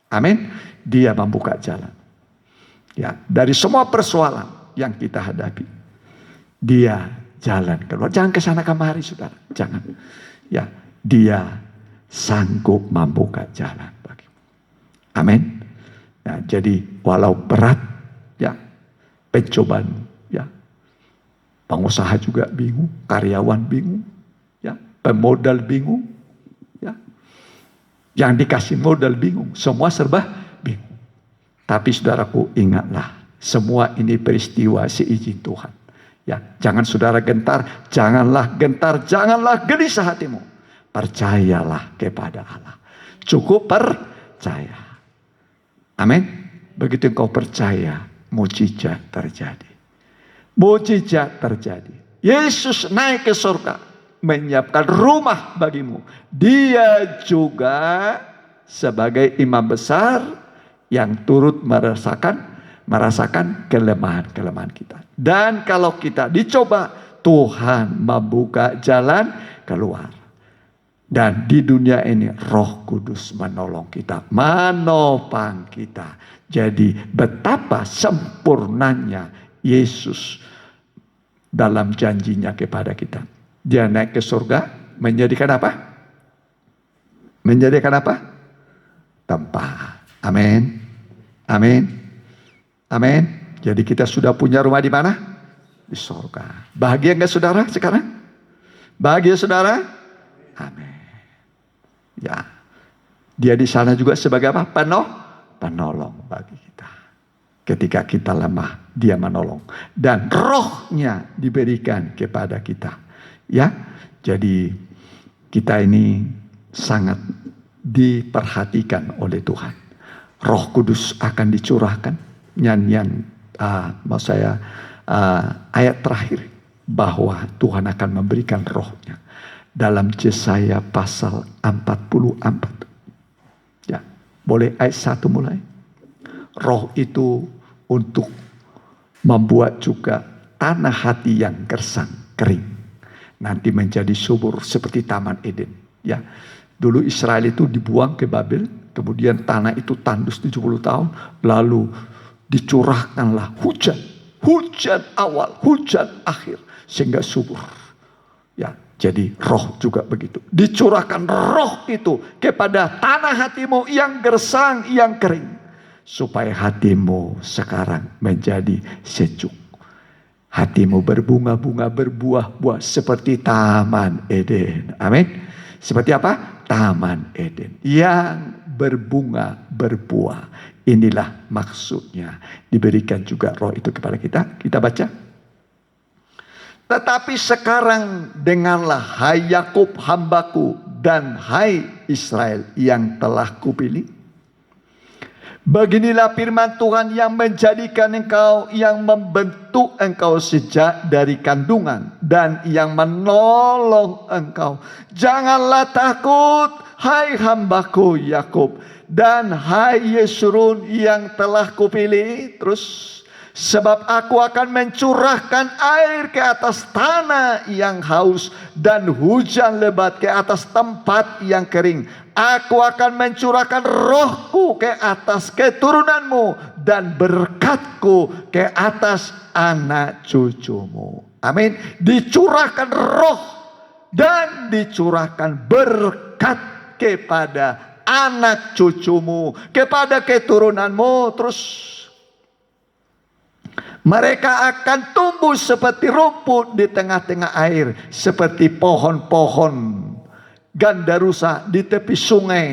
Amin. Dia membuka jalan. Ya, dari semua persoalan yang kita hadapi, Dia jalan keluar. Jangan kesana kemari, saudara. Jangan. Ya, Dia sanggup membuka jalan bagimu. Amin. Ya, jadi walau berat, ya, pencobaan, ya, pengusaha juga bingung, karyawan bingung, ya, pemodal bingung, ya, yang dikasih modal bingung, semua serba bingung. Tapi saudaraku, ingatlah, semua ini peristiwa seizin Tuhan. Ya, jangan saudara gentar, janganlah gelisah hatimu. Percayalah kepada Allah. Cukup percaya. Amin. Begitu engkau percaya, mujizat terjadi. Mujizat terjadi. Yesus naik ke surga, menyiapkan rumah bagimu. Dia juga sebagai imam besar yang turut merasakan kelemahan-kelemahan kita. Dan kalau kita dicoba, Tuhan membuka jalan keluar. Dan di dunia ini Roh Kudus menolong kita, menopang kita. Jadi betapa sempurnanya Yesus dalam janjinya kepada kita. Dia naik ke surga, menjadikan apa? Menjadikan apa? Tempat. Amin. Amin. Amin. Jadi kita sudah punya rumah di mana? Di surga. Bahagia enggak saudara sekarang? Bahagia saudara? Amin. Ya. Dia di sana juga sebagai apa? Penolong bagi kita. Ketika kita lemah, Dia menolong. Dan rohnya diberikan kepada kita. Ya. Jadi kita ini sangat diperhatikan oleh Tuhan. Roh Kudus akan dicurahkan. Nyanyian ayat terakhir bahwa Tuhan akan memberikan rohnya dalam Yesaya pasal 44. Ya, boleh ayat 1 mulai. Roh itu untuk membuat juga tanah hati yang gersang, kering, nanti menjadi subur seperti Taman Eden. Ya, dulu Israel itu dibuang ke Babel. Kemudian tanah itu tandus 70 tahun. Lalu dicurahkanlah hujan. Hujan awal, hujan akhir. Sehingga subur. Ya, jadi roh juga begitu. Dicurahkan roh itu kepada tanah hatimu yang gersang, yang kering. Supaya hatimu sekarang menjadi sejuk. Hatimu berbunga-bunga, berbuah-buah seperti Taman Eden. Amin. Seperti apa? Taman Eden. Yang berbunga, berbuah. Inilah maksudnya. Diberikan juga roh itu kepada kita. Kita baca. Tetapi sekarang dengarlah, hai Yakub hambaku, dan hai Israel yang telah kupilih. Beginilah firman Tuhan yang menjadikan engkau, yang membentuk engkau sejak dari kandungan, dan yang menolong engkau. Janganlah takut, hai hambaku Yakub, dan hai Yeshurun yang telah kupilih. Terus, Sebab aku akan mencurahkan air ke atas tanah yang haus dan hujan lebat ke atas tempat yang kering. Aku akan mencurahkan rohku ke atas keturunanmu dan berkatku ke atas anak cucumu. Amin. Dicurahkan roh dan dicurahkan berkat kepada anak cucumu, kepada keturunanmu. Terus mereka akan tumbuh seperti rumput di tengah-tengah air, seperti pohon-pohon gandarusa di tepi sungai.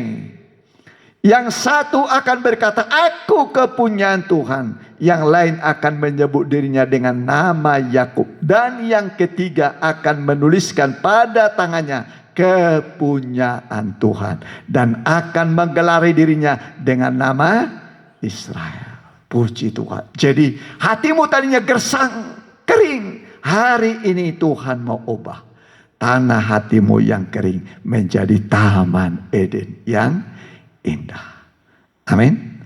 Yang satu akan berkata, aku kepunyaan Tuhan. Yang lain akan menyebut dirinya dengan nama Yakub. Dan yang ketiga akan menuliskan pada tangannya kepunyaan Tuhan. Dan akan menggelari dirinya dengan nama Israel. Puji Tuhan. Jadi hatimu tadinya gersang, kering. Hari ini Tuhan mau ubah. Tanah hatimu yang kering menjadi taman Eden yang indah. Amin.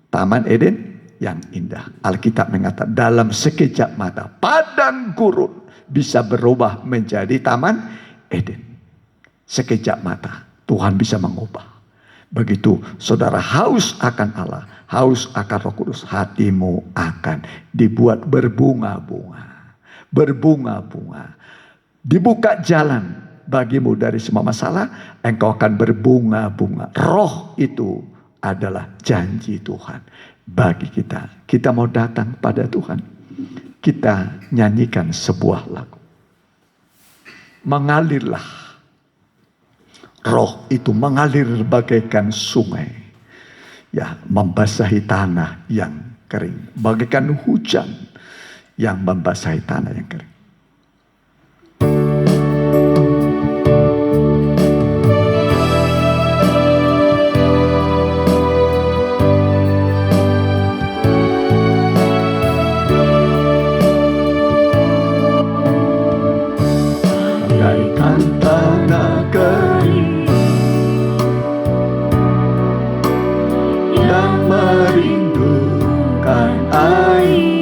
Taman Eden yang indah. Alkitab mengatakan dalam sekejap mata padang gurun bisa berubah menjadi taman Eden. Sekejap mata Tuhan bisa mengubah. Begitu saudara haus akan Allah, haus akan Roh Kudus, hatimu akan dibuat berbunga-bunga. Berbunga-bunga. Dibuka jalan bagimu dari semua masalah, engkau akan berbunga-bunga. Roh itu adalah janji Tuhan bagi kita. Kita mau datang pada Tuhan. Kita nyanyikan sebuah lagu. Mengalirlah. Roh itu mengalir bagaikan sungai. Ya, membasahi tanah yang kering. Bagaikan hujan yang membasahi tanah yang kering. Bagaikan tanah kering yang merindukan air,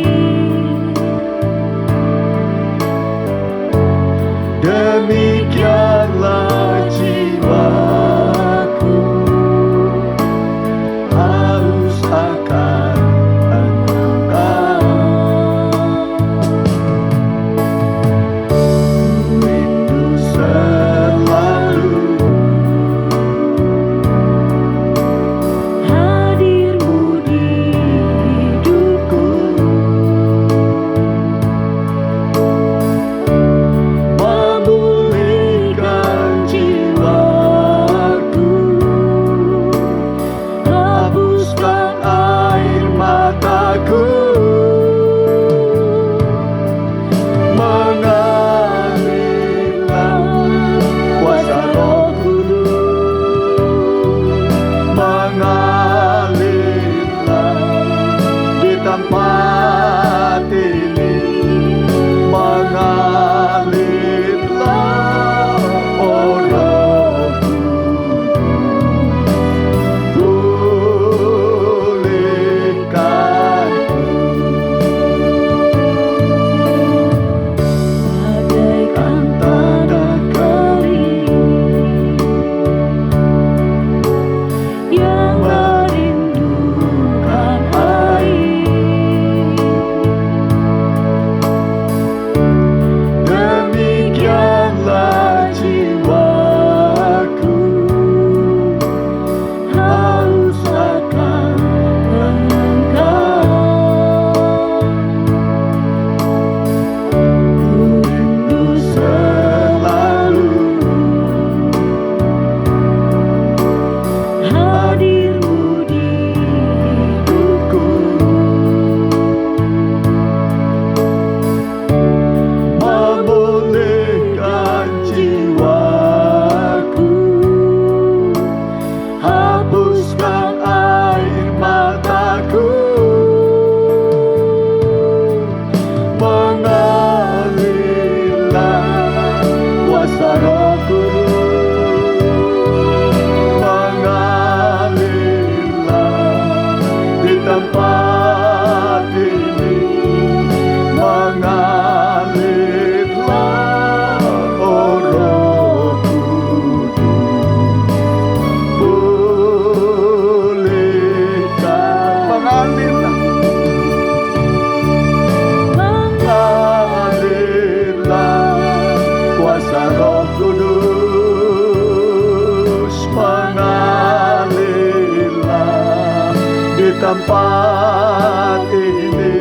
tempat ini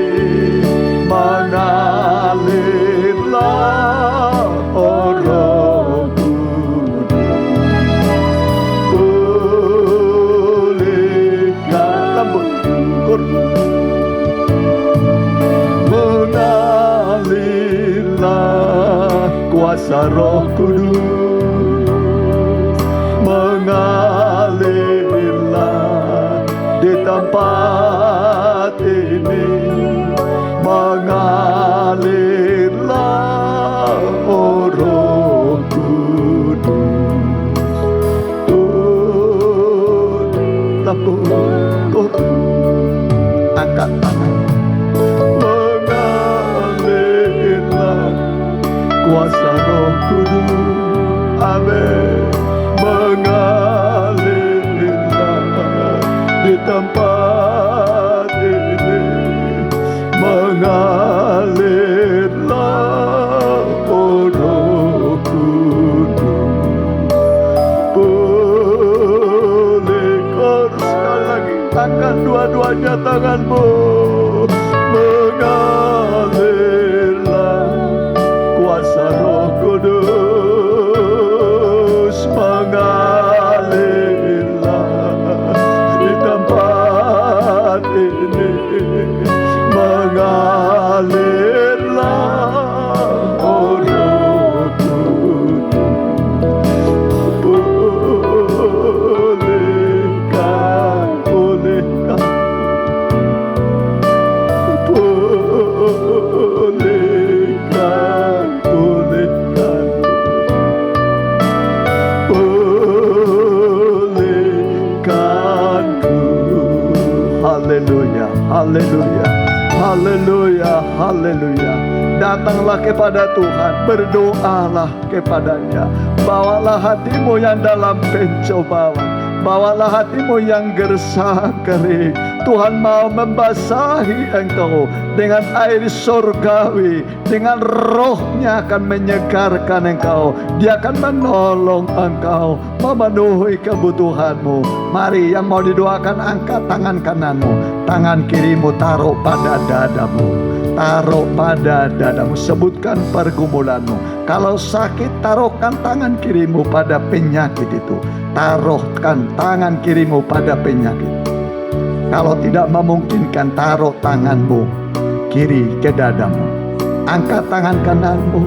mengalirlah Roh Kudus. Pulihkan lembut mengalirlah kuasa Roh Kudus, mengalirlah di tempat ini, mengalirlah Roh Kudus. Angkat tangan. Mengalirlah kuasa Roh Kudus. Amin. Mengalirlah di tempat ini, mengalirlah Roh Kudus. Pulihkan sekali lagi, angkat dua-duanya tanganmu. Mengalirlah kuasa Roh Kudus, mengalirlah di tempat ini, mengalirlah Roh Kudus. Pulihkan, pulihkan, pulihkan, pulihkan, pulihkanku. Haleluya, haleluya, haleluya, haleluya. Datanglah kepada Tuhan, berdoalah kepadanya. Bawalah hatimu yang dalam pencobaan, bawalah hatimu yang gersah kering. Tuhan mau membasahi engkau dengan air surgawi, dengan rohnya akan menyegarkan engkau. Dia akan menolong engkau, memenuhi kebutuhanmu. Mari yang mau didoakan, angkat tangan kananmu, tangan kirimu taruh pada dadamu, taruh pada dadamu. Sebutkan pergumulanmu. Kalau sakit, taruhkan tangan kirimu pada penyakit itu. Taruhkan tangan kirimu pada penyakit. Kalau tidak memungkinkan, taruh tanganmu kiri ke dadamu. Angkat tangan kananmu,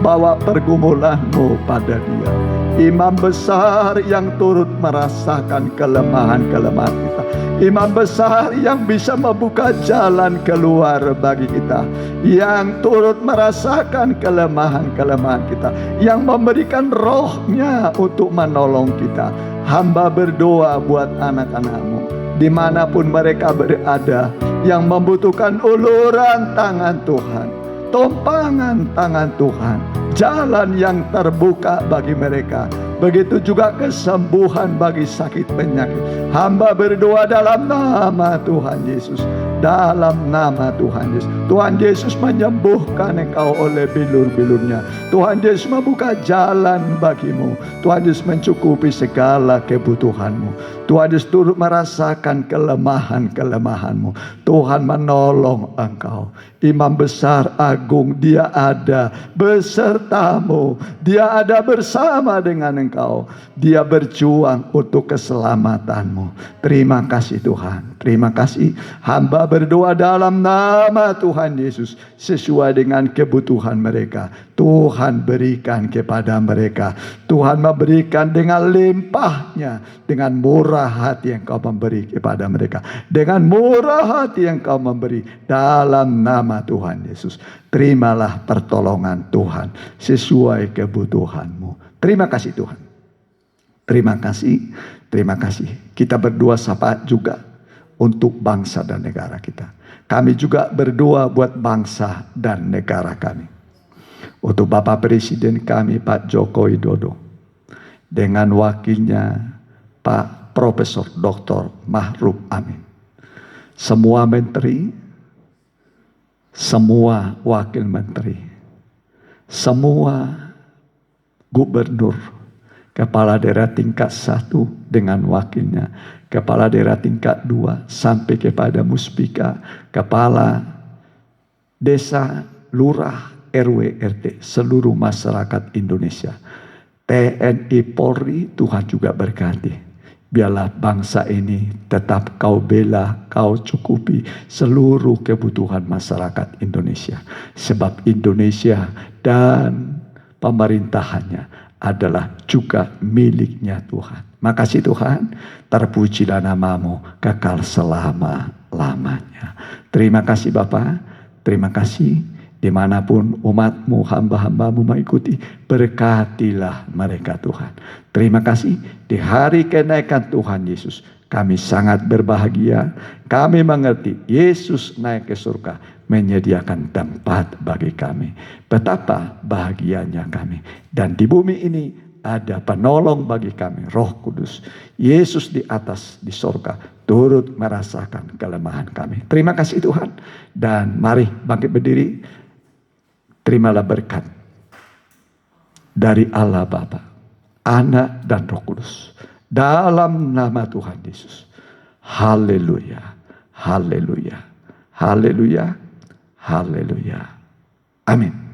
bawa pergumulanmu pada dia. Imam besar yang turut merasakan kelemahan-kelemahan kita. Imam besar yang bisa membuka jalan keluar bagi kita, yang turut merasakan kelemahan-kelemahan kita, yang memberikan rohnya untuk menolong kita. Hamba berdoa buat anak-anakmu, dimanapun mereka berada, yang membutuhkan uluran tangan Tuhan, tumpangan tangan Tuhan, jalan yang terbuka bagi mereka. Begitu juga kesembuhan bagi sakit penyakit. Hamba berdoa dalam nama Tuhan Yesus, dalam nama Tuhan Yesus. Tuhan Yesus menyembuhkan engkau oleh bilur-bilurnya. Tuhan Yesus membuka jalan bagimu. Tuhan Yesus mencukupi segala kebutuhanmu. Tuhan Yesus turut merasakan kelemahan-kelemahanmu. Tuhan menolong engkau. Imam besar agung, dia ada besertamu. Dia ada bersama dengan engkau. Dia berjuang untuk keselamatanmu. Terima kasih Tuhan. Terima kasih. Hamba berdoa dalam nama Tuhan Yesus, sesuai dengan kebutuhan mereka. Tuhan berikan kepada mereka. Tuhan memberikan dengan limpahnya. Dengan murah hati yang kau memberi kepada mereka. Dengan murah hati yang kau memberi. Dalam nama Tuhan Yesus. Terimalah pertolongan Tuhan sesuai kebutuhanmu. Terima kasih Tuhan. Terima kasih. Terima kasih. Kita berdoa syafaat juga untuk bangsa dan negara kita. Kami juga berdoa buat bangsa dan negara kami. Untuk Bapak Presiden kami Pak Joko Widodo, dengan wakilnya Pak Profesor Dr. Ma'ruf Amin. Semua menteri, semua wakil menteri, semua gubernur, kepala daerah tingkat 1, dengan wakilnya, kepala daerah tingkat 2 sampai kepada muspika, kepala desa, lurah, RW, RT, seluruh masyarakat Indonesia. TNI Polri, Tuhan juga berkati. Biarlah bangsa ini tetap kau bela, kau cukupi seluruh kebutuhan masyarakat Indonesia. Sebab Indonesia dan pemerintahannya adalah juga miliknya Tuhan. Makasih Tuhan, terpujilah namamu kekal selama-lamanya. Terima kasih Bapa, terima kasih. Dimanapun umatmu, hamba-hambamu mengikuti, berkatilah mereka Tuhan. Terima kasih di hari kenaikan Tuhan Yesus. Kami sangat berbahagia. Kami mengerti Yesus naik ke surga menyediakan tempat bagi kami. Betapa bahagianya kami. Dan di bumi ini ada penolong bagi kami, Roh Kudus. Yesus di atas, di surga, turut merasakan kelemahan kami. Terima kasih Tuhan. Dan mari bangkit berdiri. Terimalah berkat dari Allah Bapa, Anak dan Roh Kudus. Dalam nama Tuhan Yesus. Haleluya, haleluya, haleluya, haleluya. Amin.